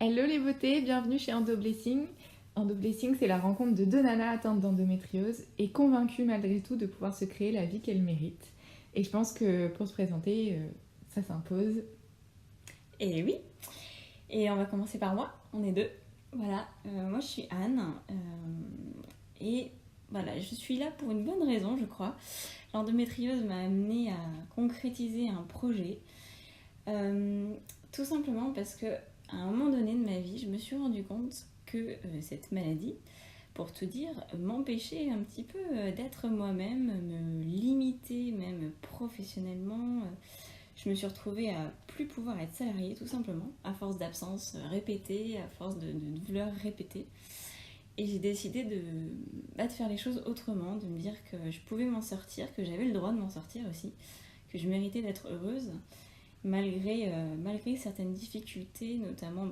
Hello les beautés, bienvenue chez Endo Blessing. Endo Blessing, c'est la rencontre de deux nanas atteintes d'endométriose et convaincues malgré tout de pouvoir se créer la vie qu'elles méritent. Et je pense que pour se présenter, ça s'impose. Et oui, et on va commencer par moi, on est deux. Voilà, moi je suis Anne, et voilà, je suis là pour une bonne raison, je crois. L'endométriose m'a amenée à concrétiser un projet, euh, tout simplement parce que à un moment donné de ma vie, je me suis rendu compte que cette maladie, pour tout dire, m'empêchait un petit peu d'être moi-même, me limiter même professionnellement. Je me suis retrouvée à plus pouvoir être salariée tout simplement, à force d'absence répétée, à force de douleurs répétées. Et j'ai décidé de faire les choses autrement, de me dire que je pouvais m'en sortir, que j'avais le droit de m'en sortir aussi, que je méritais d'être heureuse, malgré certaines difficultés, notamment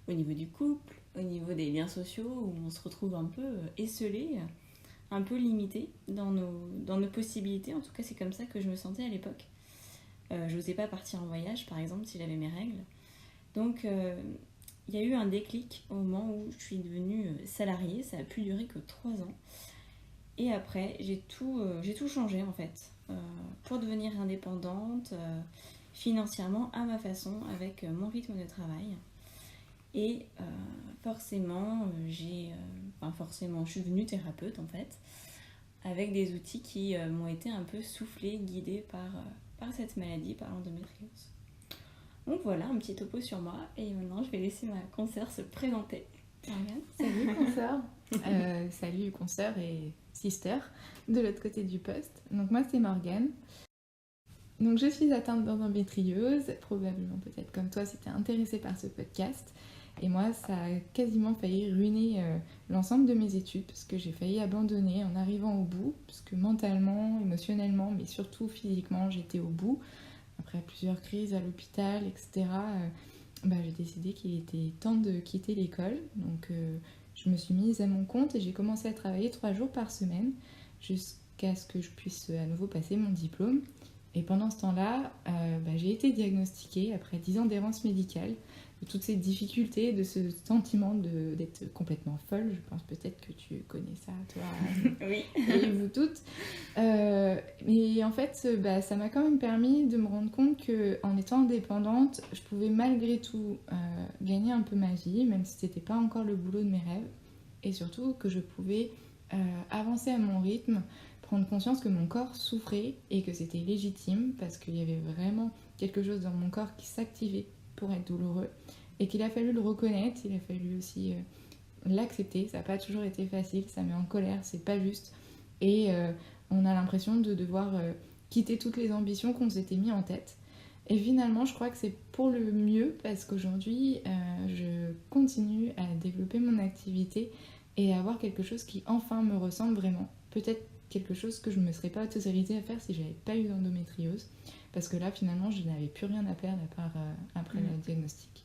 au niveau du couple, au niveau des liens sociaux, où on se retrouve un peu esselé, un peu limité dans nos possibilités. En tout cas, c'est comme ça que je me sentais à l'époque. Je n'osais pas partir en voyage, par exemple, si j'avais mes règles. Donc, il y a eu un déclic au moment où je suis devenue salariée. Ça a pu durer que 3 ans. Et après, j'ai tout changé, en fait, pour devenir indépendante, financièrement, à ma façon, avec mon rythme de travail. Et forcément, forcément, je suis devenue thérapeute, en fait, avec des outils qui m'ont été un peu soufflés, guidés par cette maladie, par l'endométriose. Donc voilà, un petit topo sur moi, et maintenant je vais laisser ma consoeur se présenter. Morgane. Salut consoeur. Salut consoeur et sister de l'autre côté du poste. Donc moi c'est Morgane. Donc je suis atteinte d'endométriose, probablement peut-être comme toi si t'es intéressée par ce podcast. Et moi ça a quasiment failli ruiner l'ensemble de mes études parce que j'ai failli abandonner en arrivant au bout, parce que mentalement, émotionnellement, mais surtout physiquement j'étais au bout. Après plusieurs crises à l'hôpital, etc., j'ai décidé qu'il était temps de quitter l'école. Donc je me suis mise à mon compte et j'ai commencé à travailler 3 jours par semaine jusqu'à ce que je puisse à nouveau passer mon diplôme. Et pendant ce temps-là, j'ai été diagnostiquée après 10 ans d'errance médicale, de toutes ces difficultés, de ce sentiment d'être complètement folle. Je pense peut-être que tu connais ça, toi, Oui. et vous toutes. Et en fait, ça m'a quand même permis de me rendre compte qu'en étant indépendante, je pouvais malgré tout gagner un peu ma vie, même si c'était pas encore le boulot de mes rêves. Et surtout que je pouvais avancer à mon rythme, prendre conscience que mon corps souffrait et que c'était légitime parce qu'il y avait vraiment quelque chose dans mon corps qui s'activait pour être douloureux et qu'il a fallu le reconnaître, il a fallu aussi l'accepter. Ça n'a pas toujours été facile, ça met en colère, c'est pas juste. Et on a l'impression de devoir quitter toutes les ambitions qu'on s'était mis en tête. Et finalement, je crois que c'est pour le mieux parce qu'aujourd'hui, je continue à développer mon activité et à avoir quelque chose qui enfin me ressemble vraiment. Peut-être quelque chose que je ne me serais pas autorisée à faire si j'avais pas eu d'endométriose. Parce que là, finalement, je n'avais plus rien à perdre à part après le diagnostic.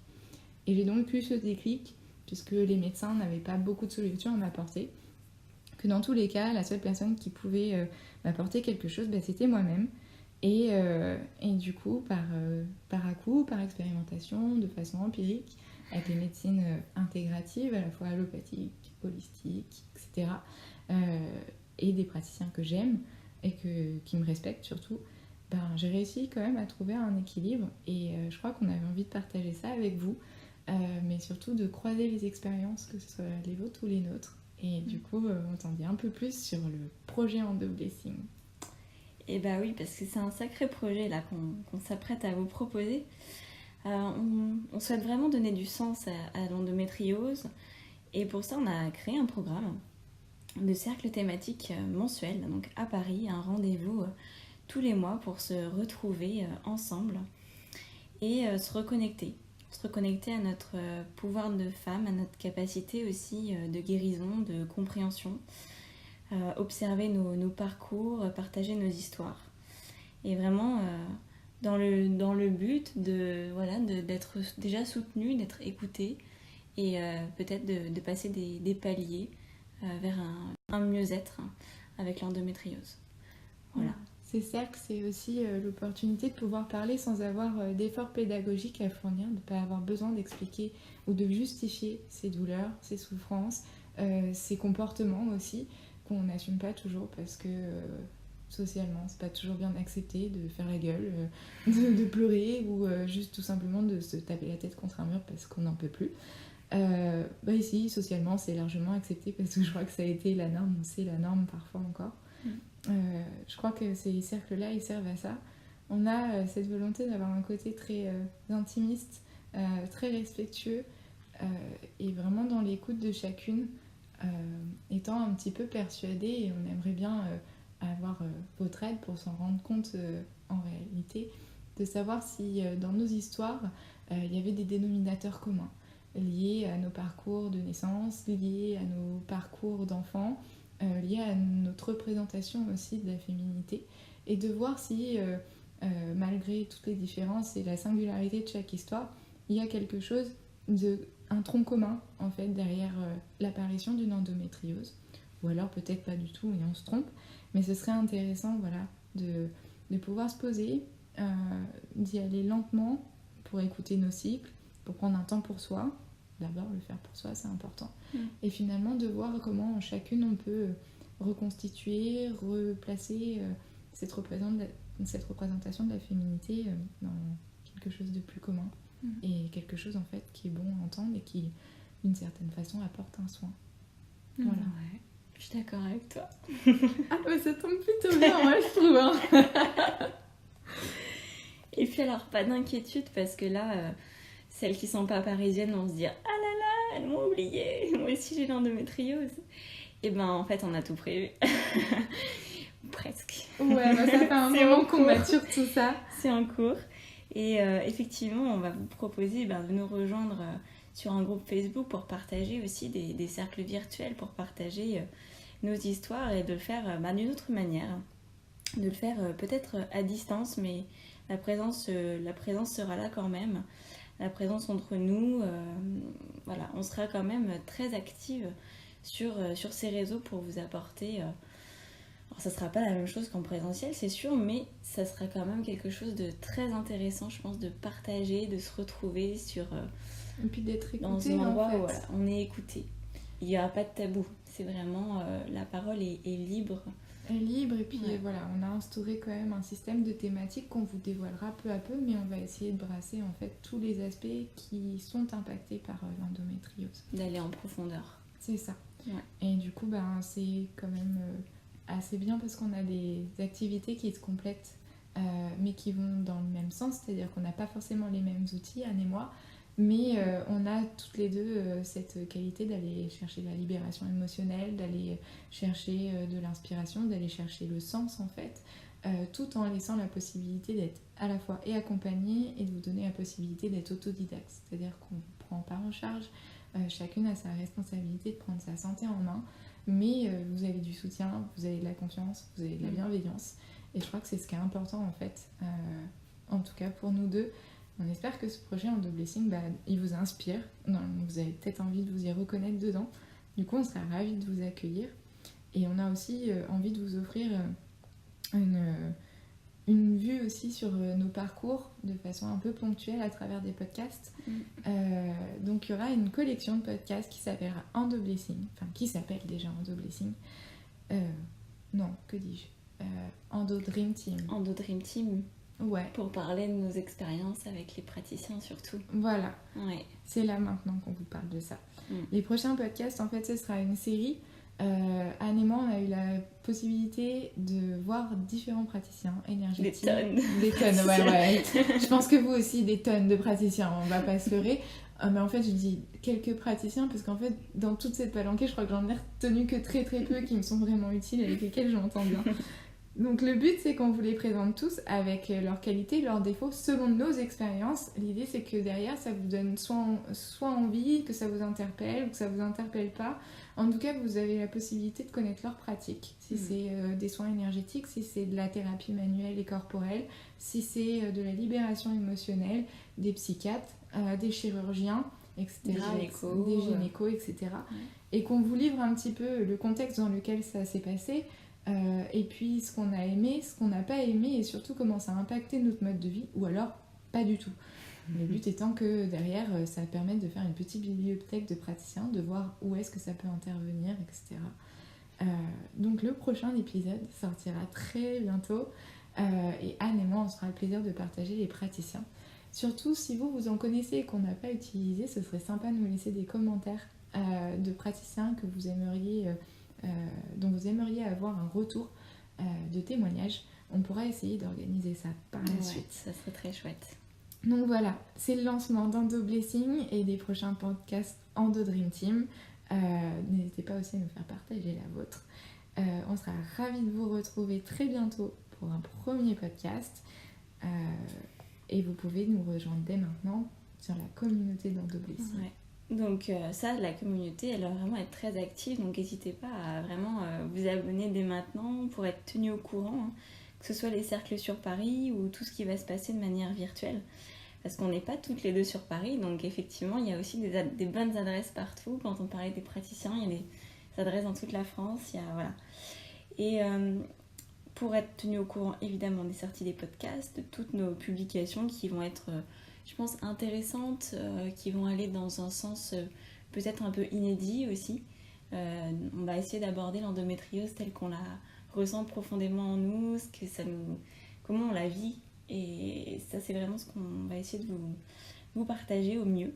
Et j'ai donc eu ce déclic, puisque les médecins n'avaient pas beaucoup de solutions à m'apporter, que dans tous les cas, la seule personne qui pouvait m'apporter quelque chose, c'était moi-même. Et du coup, par à-coup, par expérimentation, de façon empirique, avec les médecines intégratives, à la fois allopathiques, holistiques, etc., et des praticiens que j'aime et qui me respectent surtout, j'ai réussi quand même à trouver un équilibre. Et je crois qu'on avait envie de partager ça avec vous, mais surtout de croiser les expériences, que ce soit les vôtres ou les nôtres. Et du coup, on t'en dit un peu plus sur le projet Endo Blessing. Et bah oui, parce que c'est un sacré projet là qu'on s'apprête à vous proposer. On souhaite vraiment donner du sens à l'endométriose, et pour ça on a créé un programme de cercle thématique mensuel, donc à Paris, un rendez-vous tous les mois pour se retrouver ensemble et se reconnecter à notre pouvoir de femme, à notre capacité aussi de guérison, de compréhension, observer nos parcours, partager nos histoires. Et vraiment dans le but d'être déjà soutenu, d'être écouté, et peut-être de passer des paliers vers un mieux-être avec l'endométriose. Voilà. ces cercles, c'est aussi l'opportunité de pouvoir parler sans avoir d'efforts pédagogiques à fournir, de ne pas avoir besoin d'expliquer ou de justifier ses douleurs, ses souffrances, ses comportements aussi, qu'on n'assume pas toujours parce que socialement, c'est pas toujours bien accepté de faire la gueule, de pleurer ou juste tout simplement de se taper la tête contre un mur parce qu'on n'en peut plus. Ici, socialement, c'est largement accepté parce que je crois que ça a été la norme, c'est la norme parfois encore. Je crois que ces cercles-là, ils servent à ça. On a cette volonté d'avoir un côté très intimiste, très respectueux et vraiment dans l'écoute de chacune, étant un petit peu persuadée, et on aimerait bien avoir votre aide pour s'en rendre compte en réalité, de savoir si dans nos histoires, il y avait des dénominateurs communs liés à nos parcours de naissance, liés à nos parcours d'enfants, liés à notre représentation aussi de la féminité, et de voir si, malgré toutes les différences et la singularité de chaque histoire, il y a quelque chose un tronc commun en fait derrière l'apparition d'une endométriose, ou alors peut-être pas du tout et on se trompe, mais ce serait intéressant voilà, de pouvoir se poser, d'y aller lentement pour écouter nos cycles, pour prendre un temps pour soi. D'abord, le faire pour soi, c'est important. Et finalement, de voir comment chacune on peut reconstituer, replacer cette représentation de la féminité dans quelque chose de plus commun. Et quelque chose en fait qui est bon à entendre et qui, d'une certaine façon, apporte un soin. Voilà. Ouais, je suis d'accord avec toi. Ah, mais ça tombe plutôt bien, moi, je trouve. Hein. Et puis alors, pas d'inquiétude parce que là, celles qui sont pas parisiennes vont se dire « Ah là là, elles m'ont oublié, moi aussi j'ai l'endométriose ». Et ben en fait, on a tout prévu. Presque. Ouais, bah, ça fait un moment qu'on mature tout ça. C'est en cours. Et effectivement, on va vous proposer de nous rejoindre sur un groupe Facebook pour partager aussi des cercles virtuels, pour partager nos histoires et de le faire d'une autre manière. De le faire peut-être à distance, mais la présence sera là quand même. La présence entre nous, voilà, on sera quand même très active sur ces réseaux pour vous apporter... Alors ça sera pas la même chose qu'en présentiel, c'est sûr, mais ça sera quand même quelque chose de très intéressant, je pense, de partager, de se retrouver et puis d'être écouté, dans un endroit en fait. où voilà, on est écouté. Il n'y aura pas de tabou, c'est vraiment la parole est libre. Elle est libre, et puis voilà, on a instauré quand même un système de thématiques qu'on vous dévoilera peu à peu, mais on va essayer de brasser en fait tous les aspects qui sont impactés par l'endométriose. D'aller en profondeur. C'est ça. Ouais. Et du coup, c'est quand même... assez bien parce qu'on a des activités qui se complètent mais qui vont dans le même sens, c'est-à-dire qu'on n'a pas forcément les mêmes outils, Anne et moi, mais on a toutes les deux cette qualité d'aller chercher de la libération émotionnelle, d'aller chercher de l'inspiration, d'aller chercher le sens en fait, tout en laissant la possibilité d'être à la fois et accompagnée et de vous donner la possibilité d'être autodidacte, c'est-à-dire qu'on ne prend pas en charge, chacune a sa responsabilité de prendre sa santé en main, mais vous avez du soutien, vous avez de la confiance, vous avez de la bienveillance, et je crois que c'est ce qui est important en fait, en tout cas pour nous deux. On espère que ce projet Endo Blessing, il vous inspire, vous avez peut-être envie de vous y reconnaître dedans, du coup on sera ravis de vous accueillir, et on a aussi envie de vous offrir une vue aussi sur nos parcours de façon un peu ponctuelle à travers des podcasts. Donc il y aura une collection de podcasts qui s'appellera Endo Blessing, enfin qui s'appelle déjà Endo Blessing. Non, que dis-je Endo Dream Team. Endo Dream Team. Ouais. Pour parler de nos expériences avec les praticiens surtout. Voilà. Ouais. C'est là maintenant qu'on vous parle de ça. Les prochains podcasts, en fait, ce sera une série. Anne et moi, on a eu la possibilité de voir différents praticiens énergétiques. Des tonnes, ouais. Je pense que vous aussi, des tonnes de praticiens, on va pas se leurrer. Mais en fait, je dis quelques praticiens parce qu'en fait, dans toute cette palanquée, je crois que j'en ai retenu que très très peu qui me sont vraiment utiles, avec lesquels je m'entends bien. Donc le but, c'est qu'on vous les présente tous avec leurs qualités, leurs défauts, selon nos expériences. L'idée, c'est que derrière, ça vous donne soit envie, que ça vous interpelle ou que ça vous interpelle pas. En tout cas, vous avez la possibilité de connaître leurs pratiques. Si c'est des soins énergétiques, si c'est de la thérapie manuelle et corporelle, si c'est de la libération émotionnelle, des psychiatres, des chirurgiens, etc. Des gynécos, etc. Et qu'on vous livre un petit peu le contexte dans lequel ça s'est passé. et puis ce qu'on a aimé, ce qu'on n'a pas aimé, et surtout comment ça a impacté notre mode de vie, ou alors pas du tout. Le but étant que derrière, ça permette de faire une petite bibliothèque de praticiens, de voir où est-ce que ça peut intervenir, etc. Donc le prochain épisode sortira très bientôt, et Anne et moi, on se fera le plaisir de partager les praticiens. Surtout si vous en connaissez et qu'on n'a pas utilisé, ce serait sympa de nous laisser des commentaires de praticiens que vous aimeriez, dont vous aimeriez avoir un retour de témoignage. On pourra essayer d'organiser ça par la suite. Ça serait très chouette. Donc voilà, c'est le lancement d'Endo Blessing et des prochains podcasts Endo Dream Team. N'hésitez pas aussi à nous faire partager la vôtre. On sera ravis de vous retrouver très bientôt pour un premier podcast. Et vous pouvez nous rejoindre dès maintenant sur la communauté d'Endo Blessing. Ouais. Donc la communauté, elle va vraiment être très active. Donc n'hésitez pas à vraiment vous abonner dès maintenant pour être tenu au courant, hein, que ce soit les cercles sur Paris ou tout ce qui va se passer de manière virtuelle. Parce qu'on n'est pas toutes les deux sur Paris, donc effectivement, il y a aussi des bonnes adresses partout. Quand on parlait des praticiens, il y a des adresses dans toute la France. Voilà. Et pour être tenu au courant, évidemment, des sorties des podcasts, de toutes nos publications qui vont être, je pense, intéressantes, qui vont aller dans un sens peut-être un peu inédit aussi. On va essayer d'aborder l'endométriose telle qu'on la ressent profondément en nous, comment on la vit. Et ça, c'est vraiment ce qu'on va essayer de vous partager au mieux.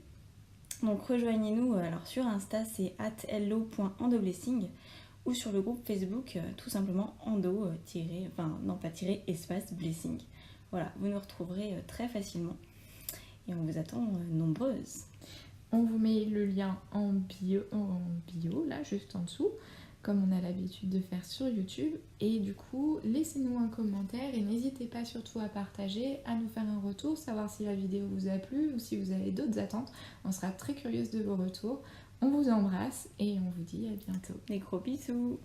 Donc rejoignez-nous alors sur Insta, c'est @hello.endoblessing, ou sur le groupe Facebook, tout simplement espace blessing. Voilà, vous nous retrouverez très facilement et on vous attend nombreuses. On vous met le lien en bio, là, juste en dessous, comme on a l'habitude de faire sur YouTube. Et du coup, laissez-nous un commentaire et n'hésitez pas surtout à partager, à nous faire un retour, savoir si la vidéo vous a plu ou si vous avez d'autres attentes. On sera très curieuse de vos retours. On vous embrasse et on vous dit à bientôt. Des gros bisous!